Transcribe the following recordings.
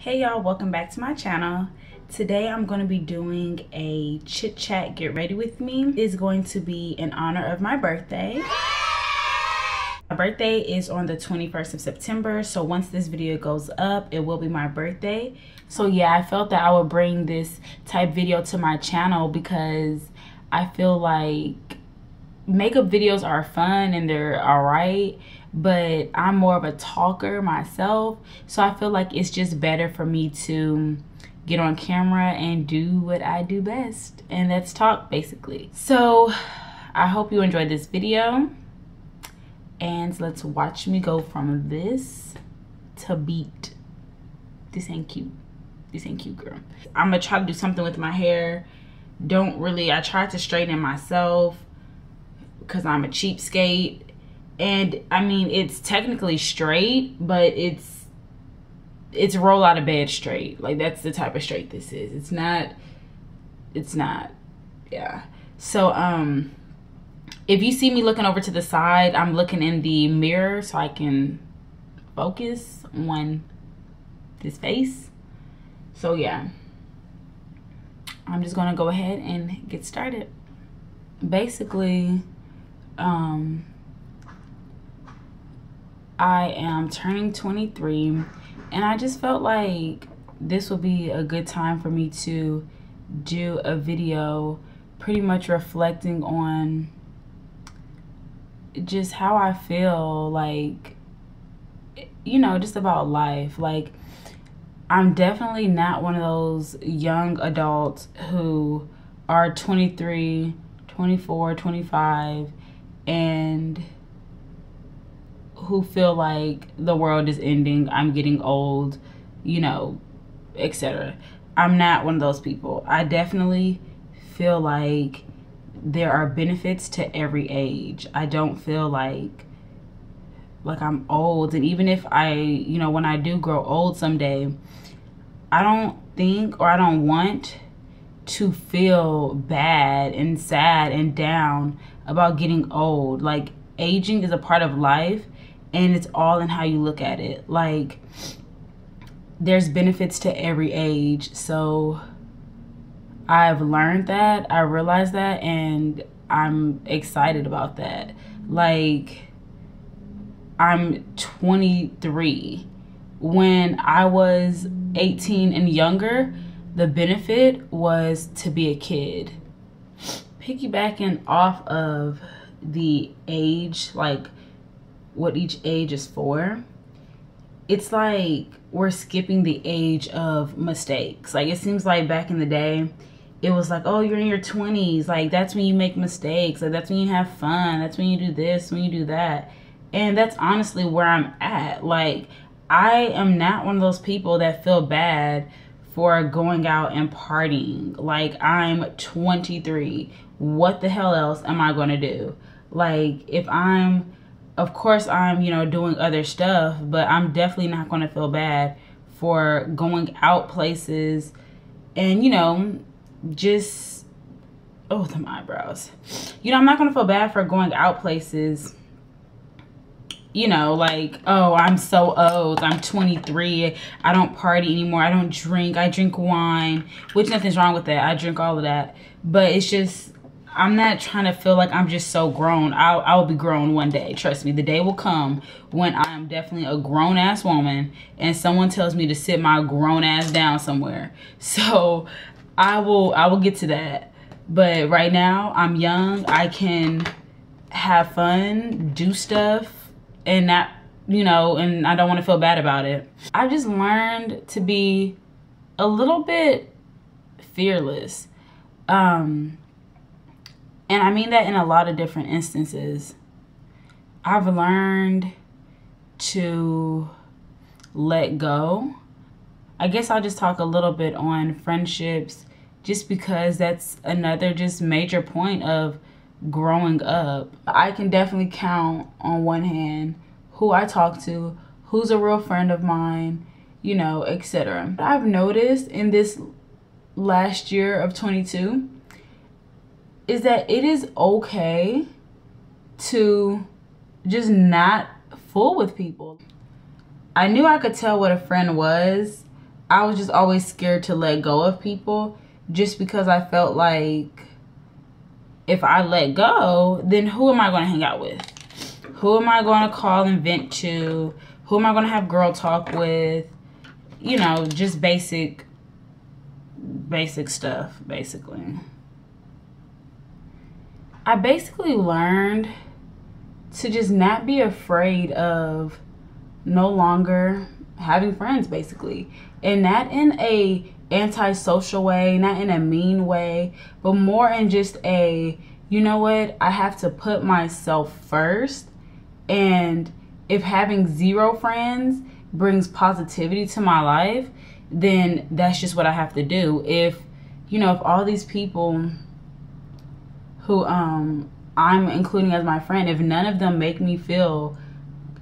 Hey y'all, welcome back to my channel. Today I'm going to be doing a chit chat get ready with me. It is going to be in honor of my birthday. My birthday is on the 21st of September, so once this video goes up, it will be my birthday. So yeah, I felt that I would bring this type video to my channel because I feel like makeup videos are fun and they're alright, but I'm more of a talker myself, so I feel like it's just better for me to get on camera and do what I do best, and that's talk basically. So I hope you enjoyed this video, and let's watch me go from this to beat. This ain't cute. This ain't cute, girl. I'm gonna try to do something with my hair. I tried to straighten it myself because I'm a cheapskate. And I mean, it's technically straight, but it's roll out of bed straight. Like, that's the type of straight this is. It's not, yeah. So, if you see me looking over to the side, I'm looking in the mirror so I can focus on this face. So yeah, I'm just gonna go ahead and get started. Basically, I am turning 23, and I just felt like this would be a good time for me to do a video pretty much reflecting on just how I feel, like, you know, just about life. Like, I'm definitely not one of those young adults who are 23, 24, 25, and who feel like the world is ending, I'm getting old, you know, etc. I'm not one of those people. I definitely feel like there are benefits to every age. I don't feel like I'm old, and even if you know, when I do grow old someday, I don't think, or I don't want to feel bad and sad and down about getting old. Like, aging is a part of life, and it's all in how you look at it. Like, there's benefits to every age. So I've learned that, I realized that, and I'm excited about that. Like, I'm 23. When I was 18 and younger, the benefit was to be a kid. Piggybacking off of the age, like what each age is for, it's like we're skipping the age of mistakes. Like, it seems like back in the day, it was like, oh, you're in your 20s, like that's when you make mistakes, like that's when you have fun, that's when you do this, when you do that. And that's honestly where I'm at. Like, I am not one of those people that feel bad for going out and partying. Like, I'm 23. What the hell else am I gonna do? Like, of course I'm, you know, doing other stuff, but I'm definitely not gonna feel bad for going out places and, you know, just, oh, them eyebrows. You know, I'm not gonna feel bad for going out places, you know, like, oh, I'm so old, I'm 23, I don't party anymore, I don't drink, I drink wine, which nothing's wrong with that, I drink all of that, but it's just, I'm not trying to feel like I'm just so grown. I'll be grown one day, trust me. The day will come when I am definitely a grown-ass woman and someone tells me to sit my grown-ass down somewhere. So I will get to that. But right now, I'm young, I can have fun, do stuff, and not, you know, and I don't want to feel bad about it. I've just learned to be a little bit fearless. And I mean that in a lot of different instances. I've learned to let go. I guess I'll just talk a little bit on friendships, just because that's another just major point of growing up. I can definitely count on one hand who I talk to, who's a real friend of mine, you know, etc. I've noticed in this last year of 22 is that it is okay to just not fool with people. I knew I could tell what a friend was I was just always scared to let go of people, just because I felt like if I let go, then who am I going to hang out with? Who am I going to call and vent to? Who am I going to have girl talk with? You know, just basic stuff, basically. I basically learned to just not be afraid of no longer having friends, basically. And not in a antisocial way, not in a mean way, but more in just a, you know what, I have to put myself first. And if having 0 friends brings positivity to my life, then that's just what I have to do. If, you know, if all these people who I'm including as my friend, if none of them make me feel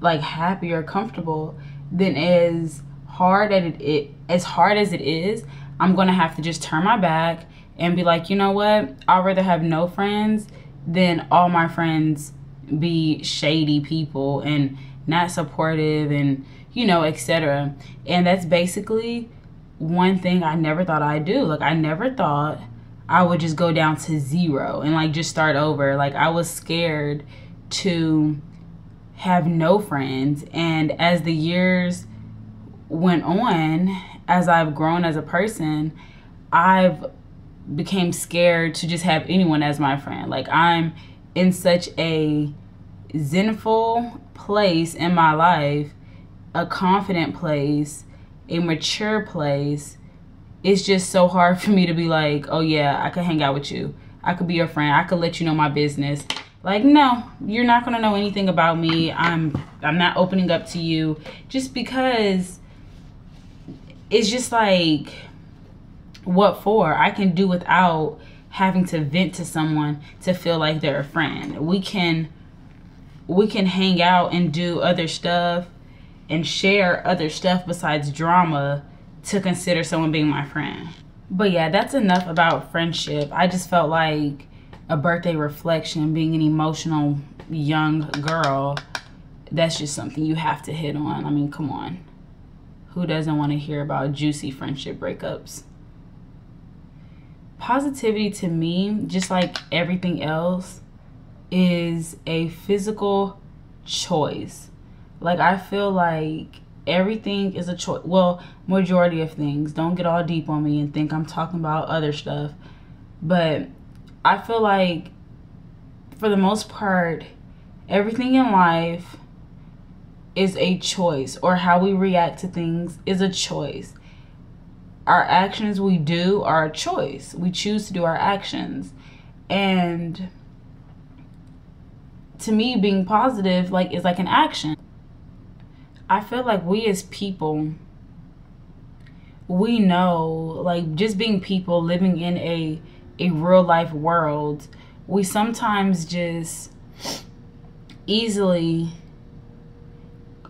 like happy or comfortable, then as hard as it is, I'm gonna have to just turn my back and be like, you know what, I'd rather have no friends than all my friends be shady people and not supportive and, you know, etc. And that's basically one thing I never thought I'd do. Like, I never thought I would just go down to 0 and like just start over. Like, I was scared to have no friends. And as the years went on, as I've grown as a person, I've became scared to just have anyone as my friend. Like, I'm in such a zenful place in my life, a confident place, a mature place. It's just so hard for me to be like, oh yeah, I could hang out with you. I could be your friend. I could let you know my business. Like, no, you're not gonna know anything about me. I'm not opening up to you, just because it's just like, what for? I can do without having to vent to someone to feel like they're a friend. We can hang out and do other stuff and share other stuff besides drama to consider someone being my friend. But yeah, that's enough about friendship. I just felt like a birthday reflection, being an emotional young girl, that's just something you have to hit on. I mean, come on. Who doesn't want to hear about juicy friendship breakups? Positivity to me, just like everything else, is a physical choice. Like, I feel like everything is a choice. Well, majority of things. Don't get all deep on me and think I'm talking about other stuff. But I feel like, for the most part, everything in life is a choice, or how we react to things is a choice. Our actions we do are a choice. We choose to do our actions. And to me, being positive is like an action. I feel like we as people, we know, like, just being people living in a real life world, we sometimes just easily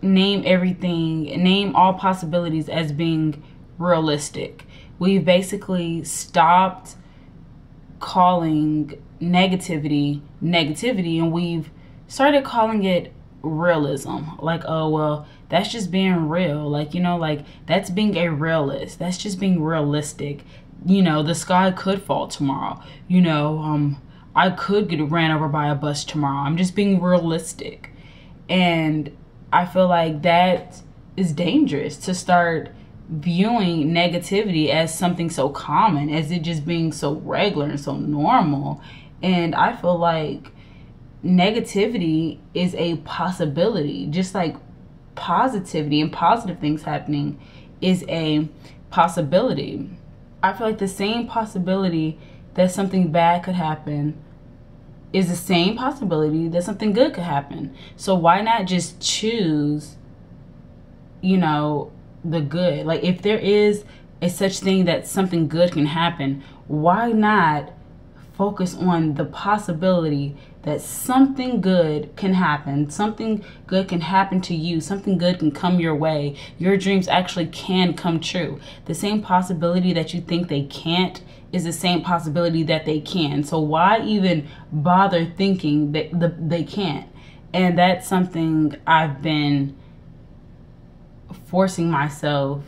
name all possibilities as being realistic. We've basically stopped calling negativity, and we've started calling it realism. Like, oh, well, that's just being real. Like, you know, like, that's being a realist. That's just being realistic. You know, the sky could fall tomorrow. You know, I could get ran over by a bus tomorrow. I'm just being realistic. And I feel like that is dangerous, to start viewing negativity as something so common, as it just being so regular and so normal. And I feel like negativity is a possibility, just like positivity and positive things happening is a possibility. I feel like the same possibility that something bad could happen is the same possibility that something good could happen. So why not just choose, you know, the good? Like, if there is a such thing that something good can happen, why not focus on the possibility that something good can happen, something good can happen to you, something good can come your way, your dreams actually can come true. The same possibility that you think they can't is the same possibility that they can. So why even bother thinking that they can't? And that's something I've been forcing myself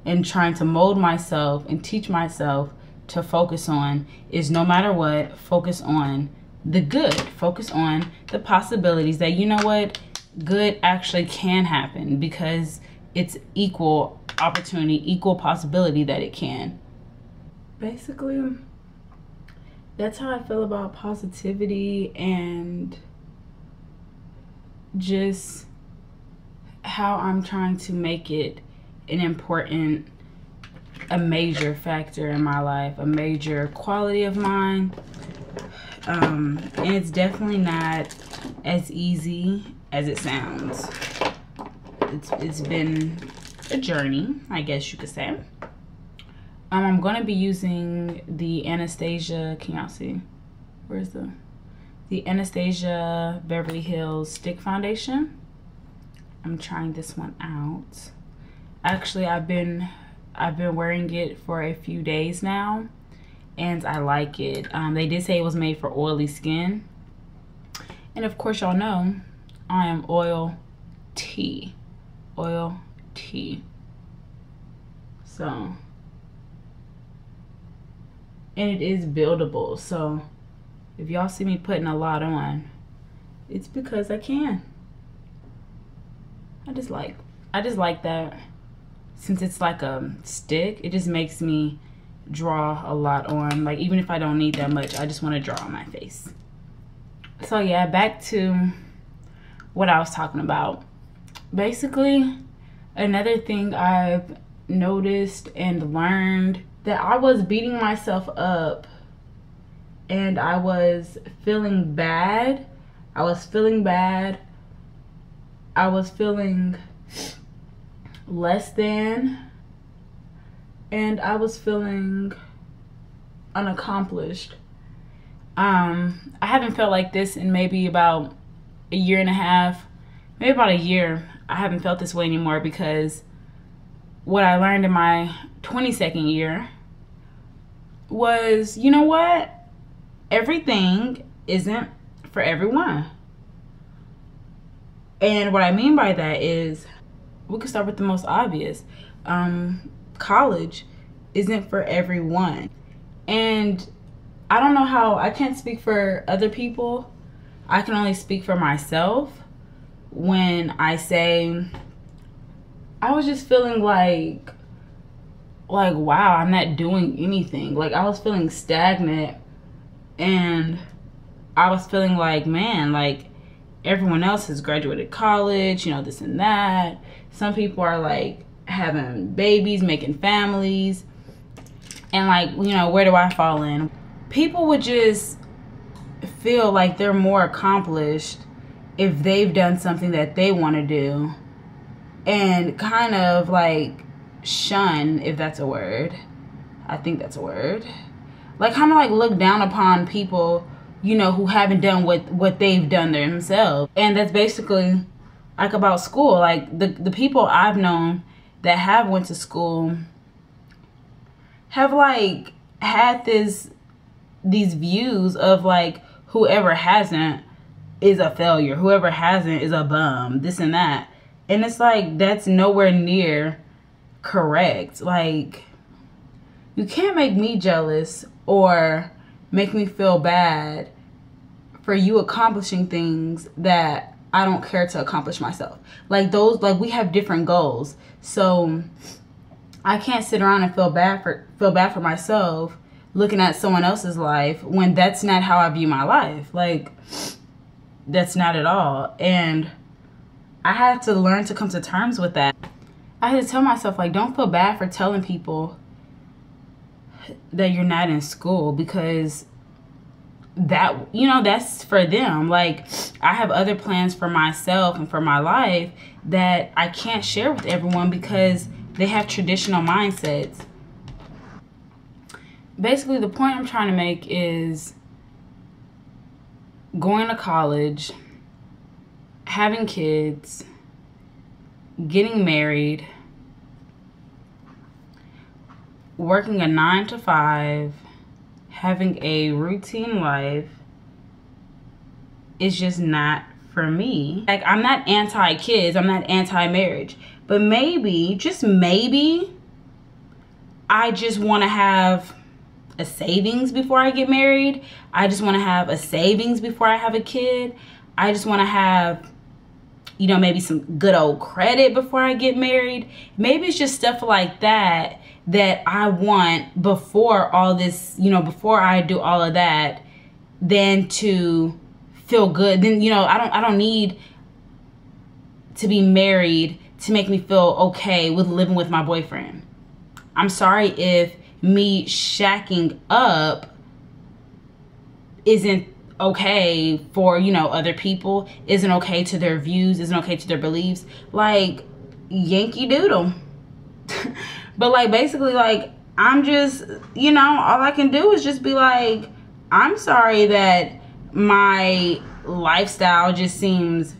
and trying to mold myself and teach myself to focus on is, no matter what, focus on the good. Focus on the possibilities that, you know what, good actually can happen, because it's equal opportunity, equal possibility that it can. Basically, that's how I feel about positivity, and just how I'm trying to make it an important, a major factor in my life, a major quality of mine. And it's definitely not as easy as it sounds. It's been a journey, I guess you could say. I'm going to be using the Anastasia, can y'all see? Where's the Anastasia Beverly Hills Stick Foundation. I'm trying this one out. Actually, I've been wearing it for a few days now, and I like it. They did say it was made for oily skin. And of course, y'all know I am oil tea. Oil tea. So, and it is buildable. So if y'all see me putting a lot on, it's because I can. I just like that. Since it's like a stick, it just makes me draw a lot on. Like, even if I don't need that much, I just want to draw on my face. So yeah, back to what I was talking about. Basically, another thing I've noticed and learned, that I was beating myself up and I was feeling bad. I was feeling less than, and I was feeling unaccomplished. I haven't felt like this in maybe about a year and a half, maybe about a year. I haven't felt this way anymore, because what I learned in my 22nd year was, you know what? Everything isn't for everyone. And what I mean by that is, we could start with the most obvious. College isn't for everyone. And I don't know how, I can't speak for other people. I can only speak for myself when I say, I was just feeling like wow, I'm not doing anything. Like, I was feeling stagnant, and I was feeling like, man, like, everyone else has graduated college, you know, this and that. Some people are like having babies, making families, and like, you know, where do I fall in? People would just feel like they're more accomplished if they've done something that they want to do, and kind of like shun, if that's a word. I think that's a word. Like, kind of like look down upon people, you know, who haven't done what they've done themselves. And that's basically like about school. Like, the people I've known that have went to school have like had these views of like, whoever hasn't is a failure, whoever hasn't is a bum, this and that. And it's like, that's nowhere near correct. Like, you can't make me jealous or make me feel bad for you accomplishing things that I don't care to accomplish myself. Like, those, like, we have different goals. So I can't sit around and feel bad for myself looking at someone else's life when that's not how I view my life. Like, that's not at all. And I had to learn to come to terms with that. I had to tell myself, like, don't feel bad for telling people that you're not in school, because that, you know, that's for them. Like, I have other plans for myself and for my life that I can't share with everyone because they have traditional mindsets. Basically, the point I'm trying to make is going to college, having kids, getting married, working a 9 to 5, having a routine life is just not for me. Like, I'm not anti-kids, I'm not anti-marriage, but maybe, just maybe, I just want to have a savings before I get married. I just want to have a savings before I have a kid. I just want to have, you know, maybe some good old credit before I get married. Maybe it's just stuff like that that I want before all this, you know, before I do all of that, then to feel good. Then, you know, I don't need to be married to make me feel okay with living with my boyfriend. I'm sorry if me shacking up isn't okay for, you know, other people, isn't okay to their views, isn't okay to their beliefs. Like, Yankee Doodle. But like, basically, like, I'm just, you know, all I can do is just be like, I'm sorry that my lifestyle just seems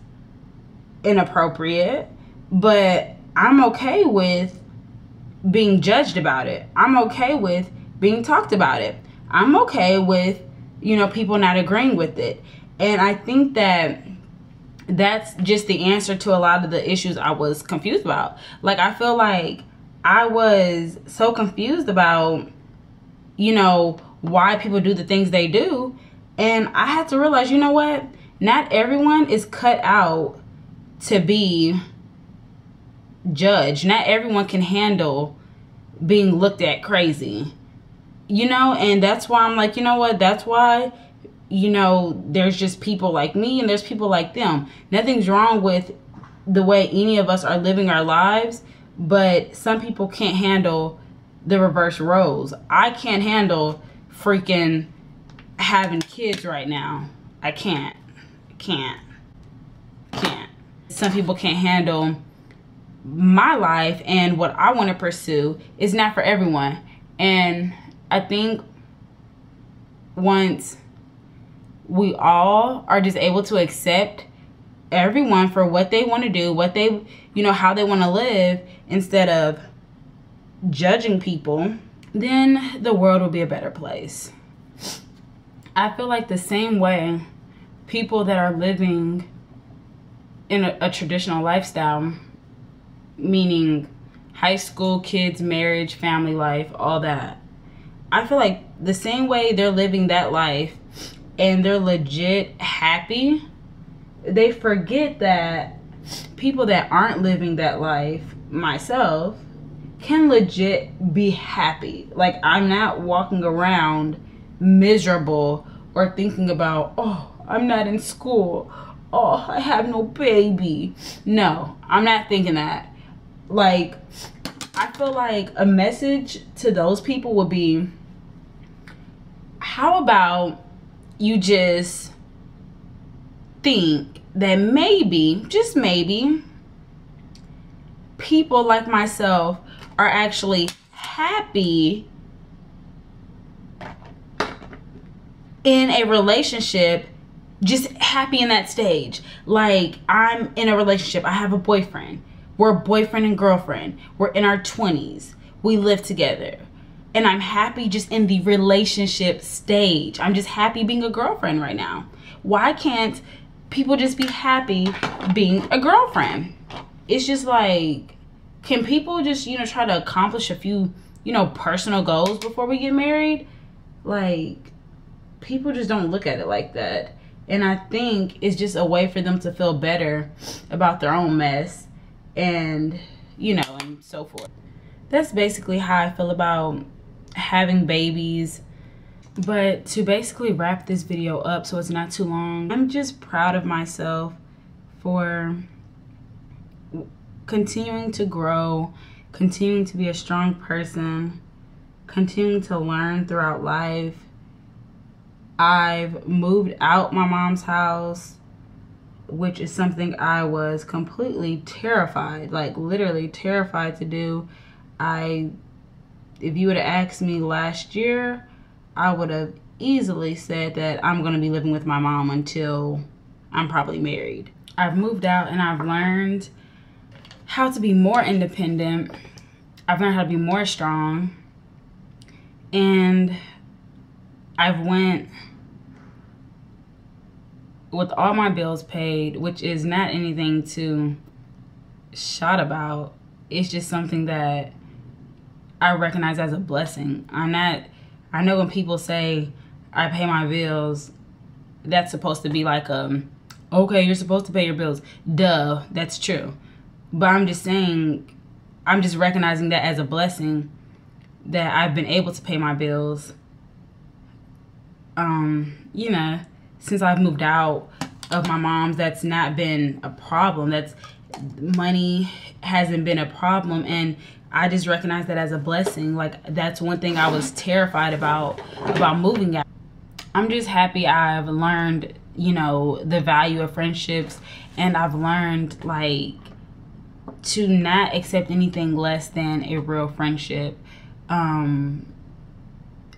inappropriate, but I'm okay with being judged about it. I'm okay with being talked about it. I'm okay with, you know, people not agreeing with it. And I think that that's just the answer to a lot of the issues I was confused about. Like, I feel like I was so confused about, you know, why people do the things they do. And I had to realize, you know what? Not everyone is cut out to be judged. Not everyone can handle being looked at crazy, you know. And that's why I'm like, you know what? That's why, you know, there's just people like me and there's people like them. Nothing's wrong with the way any of us are living our lives, but some people can't handle the reverse roles. I can't handle freaking having kids right now. I can't. Some people can't handle my life, and what I want to pursue is not for everyone. And I think once we all are just able to accept everyone for what they want to do, what they, you know, how they want to live, instead of judging people, then the world will be a better place. I feel like the same way people that are living in a traditional lifestyle, meaning high school, kids, marriage, family life, all that, I feel like the same way they're living that life and they're legit happy, they forget that people that aren't living that life, myself, can legit be happy. Like, I'm not walking around miserable or thinking about, oh, I'm not in school, oh, I have no baby. No, I'm not thinking that. Like, I feel like a message to those people would be, how about you just think that maybe, just maybe, people like myself are actually happy in a relationship, just happy in that stage. Like, I'm in a relationship, I have a boyfriend, we're boyfriend and girlfriend, we're in our 20s, we live together, and I'm happy just in the relationship stage. I'm just happy being a girlfriend right now. Why can't people just be happy being a girlfriend? It's just like, can people just, you know, try to accomplish a few, you know, personal goals before we get married? Like, people just don't look at it like that. And I think it's just a way for them to feel better about their own mess, and, you know, and so forth. That's basically how I feel about having babies. But to basically wrap this video up so it's not too long, I'm just proud of myself for continuing to grow, continuing to be a strong person, continuing to learn throughout life. I've moved out my mom's house, which is something I was completely terrified, like literally terrified to do. If you would have asked me last year, I would have easily said that I'm going to be living with my mom until I'm probably married. I've moved out and I've learned how to be more independent. I've learned how to be more strong. And I've went with all my bills paid, which is not anything to shout about. It's just something that I recognize as a blessing. I know when people say I pay my bills, that's supposed to be like okay, you're supposed to pay your bills. Duh, that's true. But I'm just saying, I'm just recognizing that as a blessing that I've been able to pay my bills. You know, since I've moved out of my mom's, that's not been a problem. Money hasn't been a problem, and I just recognize that as a blessing. Like, that's one thing I was terrified about moving out. I'm just happy I've learned, you know, the value of friendships, and I've learned, like, to not accept anything less than a real friendship.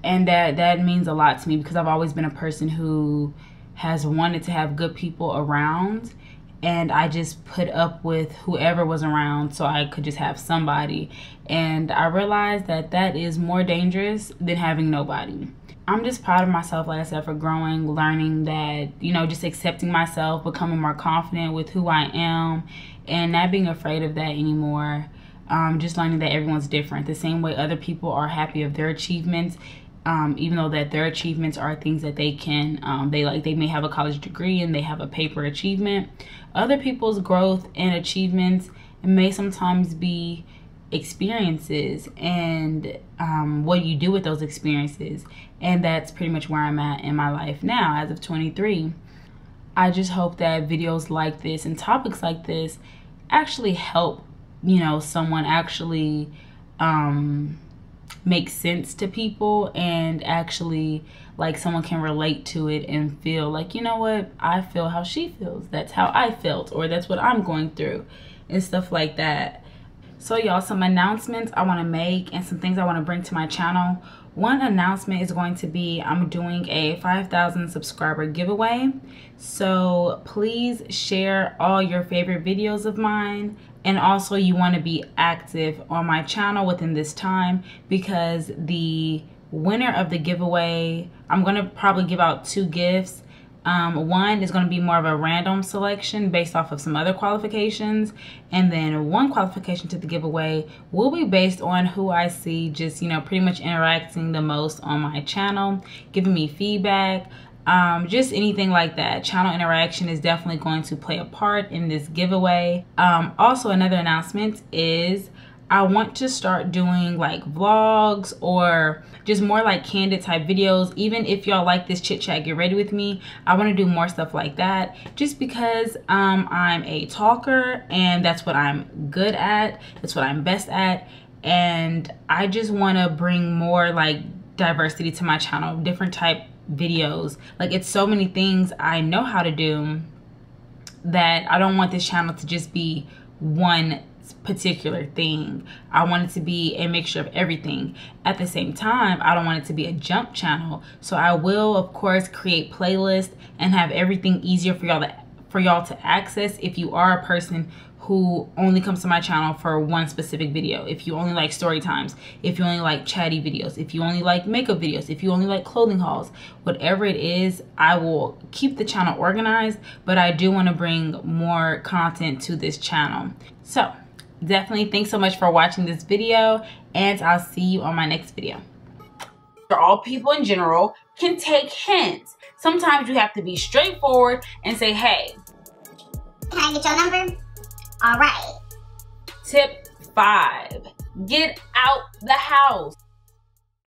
And that means a lot to me, because I've always been a person who has wanted to have good people around, and I just put up with whoever was around so I could just have somebody. And I realized that that is more dangerous than having nobody. I'm just proud of myself, like I said, for growing, learning that, you know, just accepting myself, becoming more confident with who I am, and not being afraid of that anymore. Just learning that everyone's different. The same way other people are happy of their achievements, even though that their achievements are things that they can, they may have a college degree and they have a paper achievement. Other people's growth and achievements may sometimes be experiences and what you do with those experiences. And that's pretty much where I'm at in my life now as of 23. I just hope that videos like this and topics like this actually help, you know, someone actually make sense to people, and actually, like, someone can relate to it and feel like, you know what, I feel how she feels. That's how I felt, or that's what I'm going through, and stuff like that. So y'all, some announcements I want to make and some things I want to bring to my channel. One announcement is going to be I'm doing a 5,000 subscriber giveaway. So please share all your favorite videos of mine. And also, you want to be active on my channel within this time, because the winner of the giveaway, I'm going to probably give out 2 gifts. One is going to be more of a random selection based off of some other qualifications, and then one qualification to the giveaway will be based on who I see just, you know, pretty much interacting the most on my channel, giving me feedback, just anything like that. Channel interaction is definitely going to play a part in this giveaway. Also, another announcement is I want to start doing like vlogs or just more like candid type videos. Even if y'all like this chit chat, get ready with me, I want to do more stuff like that, just because I'm a talker and that's what I'm good at, that's what I'm best at, and I just want to bring more like diversity to my channel, different type videos. Like, it's so many things I know how to do that I don't want this channel to just be one particular thing. I want it to be a mixture of everything. At the same time, I don't want it to be a jump channel. So I will, of course, create playlists and have everything easier for y'all to access if you are a person who only comes to my channel for one specific video. If you only like story times, if you only like chatty videos, if you only like makeup videos, if you only like clothing hauls, whatever it is, I will keep the channel organized, but I do want to bring more content to this channel. So definitely thanks so much for watching this video, and I'll see you on my next video. All people in general can take hints. Sometimes you have to be straightforward and say, hey, can I get your number? All right. Tip 5, get out the house.